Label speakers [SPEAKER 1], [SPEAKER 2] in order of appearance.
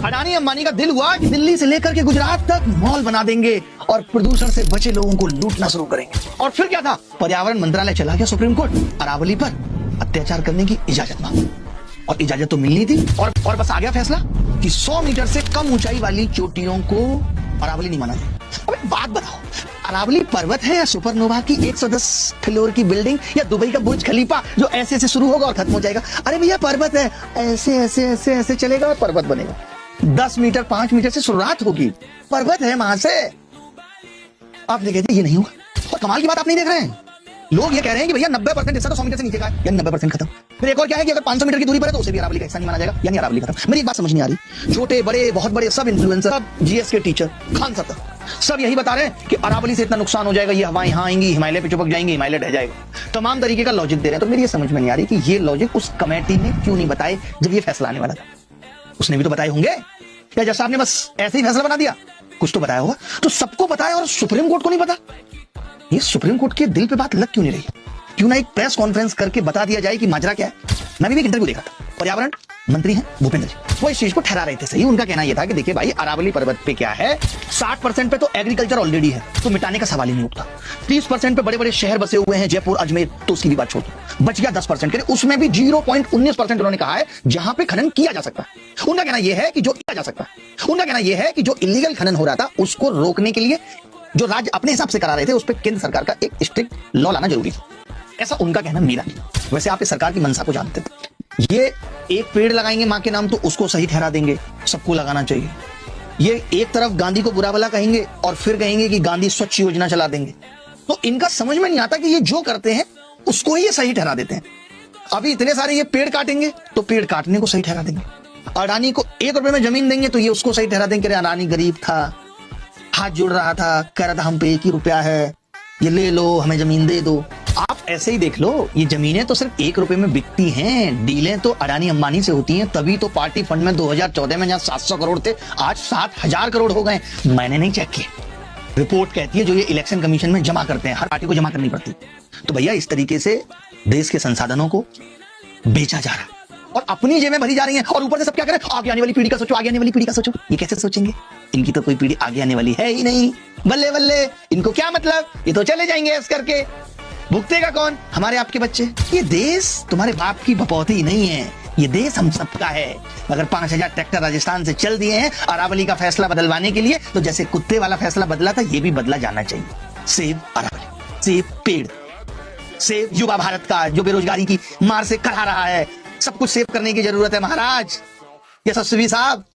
[SPEAKER 1] अडानी अंबानी का दिल हुआ कि दिल्ली से लेकर के गुजरात तक मॉल बना देंगे और प्रदूषण से बचे लोगों को लूटना शुरू करेंगे। और फिर क्या था, पर्यावरण मंत्रालय चला गया सुप्रीम कोर्ट, अरावली पर अत्याचार करने की इजाजत मांगी और इजाजत तो मिलनी थी और बस आ गया फैसला कि 100 मीटर से कम ऊंचाई वाली चोटियों को अरावली नहीं माना जाए। अब बात बताओ, अरावली पर्वत है या सुपरनोवा की 110 फ्लोर की बिल्डिंग या दुबई का बुर्ज खलीफा जो ऐसे से शुरू होगा और खत्म हो जाएगा? अरे भैया पर्वत है, ऐसे ऐसे ऐसे ऐसे चलेगा और पर्वत बनेगा। 10 मीटर 5 मीटर से शुरुआत होगी, पर्वत है वहां से। आप ये कहते ये नहीं हुआ। और कमाल की बात आप नहीं देख रहे हैं, लोग ये कह रहे हैं कि भैया 90% हिस्सा तो 100 मीटर से नीचे का है, यानी 90% खत्म। फिर एक और क्या है कि अगर 500 मीटर की दूरी पर है तो उसे भी अरावली का हिस्सा नहीं माना जाएगा, यानी अरावली खत्म। मेरी एक बात समझ नहीं आ रही, छोटे बड़े बहुत बड़े सब इन्फ्लुएंसर, सब जीएस के टीचर, खान सर, सब यही बता रहे हैं कि अरावली से इतना नुकसान हो जाएगा, ये हवाएं यहाँ आएंगी, हिमालय पे चिपक जाएंगे, हिमालय ढह जाएगा। तमाम तरीके का लॉजिक दे रहे हैं। तो मेरी ये समझ में नहीं आ रही कि ये लॉजिक उस कमेटी ने क्यों नहीं बताए जब ये फैसला आने वाला था। उसने भी तो बताए होंगे, या जज साहब ने बस ऐसे ही फैसला बना दिया? कुछ तो बताया होगा। तो सबको बताया और सुप्रीम कोर्ट को नहीं पता। ये सुप्रीम कोर्ट के दिल पे बात लग क्यों नहीं रही? क्यों ना एक प्रेस कॉन्फ्रेंस करके बता दिया जाए कि माजरा क्या है। मैं भी एक इंटरव्यू देखा था, पर्यावरण मंत्री हैं भूपेंद्र जी, वो इस चीज को ठहरा रहे थे सही। उनका कहना यह था कि देखिए भाई, अरावली पर्वत पे क्या है, 60% पे तो एग्रीकल्चर ऑलरेडी है, तो मिटाने का सवाल ही नहीं उठता। 30% पे बड़े बड़े शहर बसे हुए हैं, जयपुर अजमेर, तो उसकी भी बात छोड़ दो। बच गया 10% के, उसमें भी 0.19% उन्होंने कहा है जहां पे खनन किया जा सकता है। उनका कहना यह है कि जो किया जा सकता है, उनका कहना यह है कि जो इलीगल खनन हो रहा था उसको रोकने के लिए जो राज्य अपने हिसाब से करा रहे थे उस पर केंद्र सरकार का एक स्ट्रिक्ट लॉ लाना जरूरी था, ऐसा उनका कहना। मेरा वैसे आप इस सरकार की मंशा को जानते थे, ये एक पेड़ लगाएंगे मां के नाम तो उसको सही ठहरा देंगे, सबको लगाना चाहिए। ये एक तरफ गांधी को बुरा भला कहेंगे और फिर कहेंगे कि गांधी स्वच्छ योजना चला देंगे। तो इनका समझ में नहीं आता कि ये जो करते हैं उसको ही ये सही ठहरा देते हैं। अभी इतने सारे ये पेड़ काटेंगे तो पेड़ काटने को सही ठहरा देंगे। अडानी को 1 रुपए में जमीन देंगे तो ये उसको सही ठहरा देंगे, अडानी गरीब था, हाथ जोड़ रहा था, कह रहा था हम पे 1 ही रुपया है, ये ले लो, हमें जमीन दे दो। आप ऐसे ही देख लो, ये जमीनें तो सिर्फ 1 रुपए में बिकती हैं, डीलें तो अडानी अंबानी से होती हैं। तभी तो पार्टी फंड में 2014 में जहां 700 करोड़ थे आज 7000 करोड़ हो गए। मैंने नहीं चेक किया, रिपोर्ट कहती है जो ये इलेक्शन कमीशन में जमा करते हैं, हर पार्टी को जमा करनी पड़ती। तो भैया इस तरीके से देश के संसाधनों को बेचा जा रहा है और अपनी जेबें भरी जा रही हैं। और ऊपर से सब क्या करें, आगे आने वाली पीढ़ी का सोचो, आगे आने वाली पीढ़ी का सोचो। ये कैसे सोचेंगे? इनकी तो कोई पीढ़ी आगे आने वाली है ही नहीं। बल्ले बल्ले, इनको क्या मतलब, ये तो चले जाएंगे ऐसे करके। भुगतेगा कौन? हमारे आपके बच्चे। ये देश तुम्हारे बाप की बपौती नहीं है, ये देश हम सबका है। अगर 5000 ट्रैक्टर राजस्थान से चल दिए हैं अरावली का फैसला बदलवाने के लिए, तो जैसे कुत्ते वाला फैसला बदला था ये भी बदला जाना चाहिए। सेव अरावली, सेव पेड़, सेव युवा भारत का जो बेरोजगारी की मार से करा रहा है। सब कुछ सेव करने की जरूरत है महाराज, यशस्वी साहब।